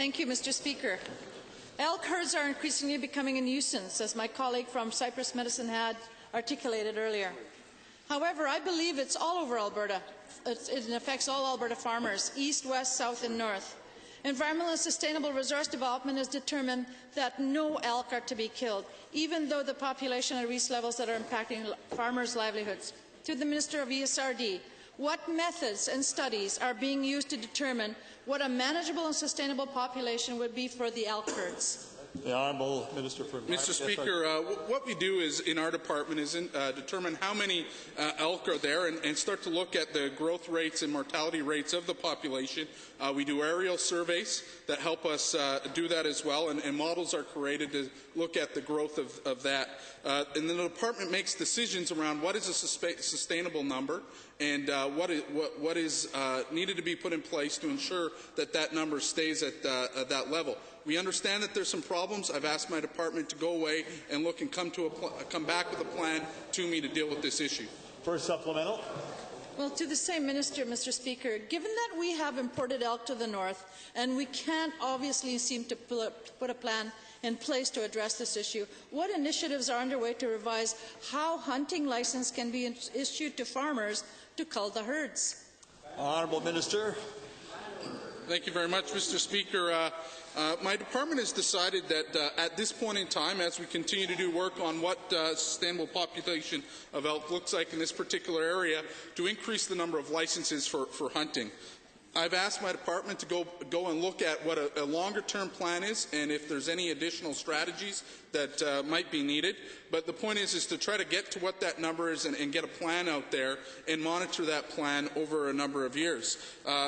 Thank you, Mr. Speaker. Elk herds are increasingly becoming a nuisance, as my colleague from Cypress Medicine had articulated earlier. However, I believe it's all over Alberta. It affects all Alberta farmers, east, west, south, and north. Environmental and Sustainable Resource Development has determined that no elk are to be killed, even though the population has reached levels that are impacting farmers' livelihoods. To the Minister of ESRD, what methods and studies are being used to determine what a manageable and sustainable population would be for the elk herds? The Honourable Minister for Environment. Mr. Speaker, what we do is in our department is determine how many elk are there and start to look at the growth rates and mortality rates of the population. We do aerial surveys that help us do that as well, and models are created to look at the growth of that. And then the department makes decisions around what is a sustainable number and what is needed to be put in place to ensure that that number stays at that level. We understand that there's some problems. I've asked my department to go away and look and come back with a plan to me to deal with this issue. First supplemental. Well, to the same minister, Mr. Speaker, given that we have imported elk to the north and we can't obviously seem to put a plan in place to address this issue, what initiatives are underway to revise how hunting license can be issued to farmers to cull the herds? Honourable Minister. Thank you very much, Mr. Speaker. My department has decided that at this point in time, as we continue to do work on what sustainable population of elk looks like in this particular area, to increase the number of licenses for hunting. I've asked my department to go and look at what a longer-term plan is and if there's any additional strategies that might be needed. But the point is to try to get to what that number is and get a plan out there and monitor that plan over a number of years.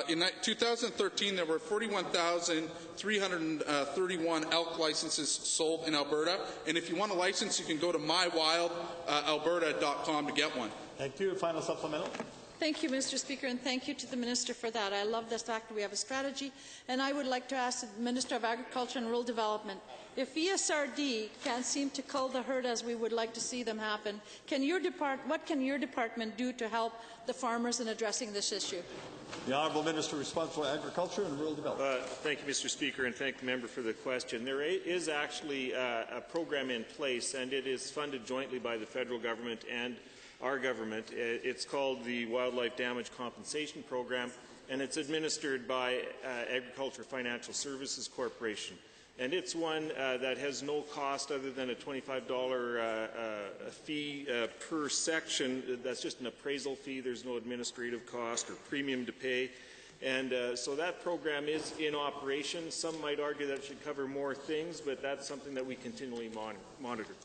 In 2013, there were 41,331 elk licenses sold in Alberta. And if you want a license, you can go to mywildalberta.com to get one. Thank you. Final supplemental. Thank you, Mr. Speaker, and thank you to the Minister for that. I love the fact that we have a strategy, and I would like to ask the Minister of Agriculture and Rural Development, if ESRD can't seem to cull the herd as we would like to see them happen, what can your department do to help the farmers in addressing this issue? The Honourable Minister responsible for Agriculture and Rural Development. Thank you, Mr. Speaker, and thank the member for the question. There is actually a program in place, and it is funded jointly by the federal government and our government. It's called the Wildlife Damage Compensation Program, and it's administered by Agriculture Financial Services Corporation. And it's one that has no cost other than a $25 fee per section. That's just an appraisal fee. There's no administrative cost or premium to pay. And so that program is in operation. Some might argue that it should cover more things, but that's something that we continually monitor.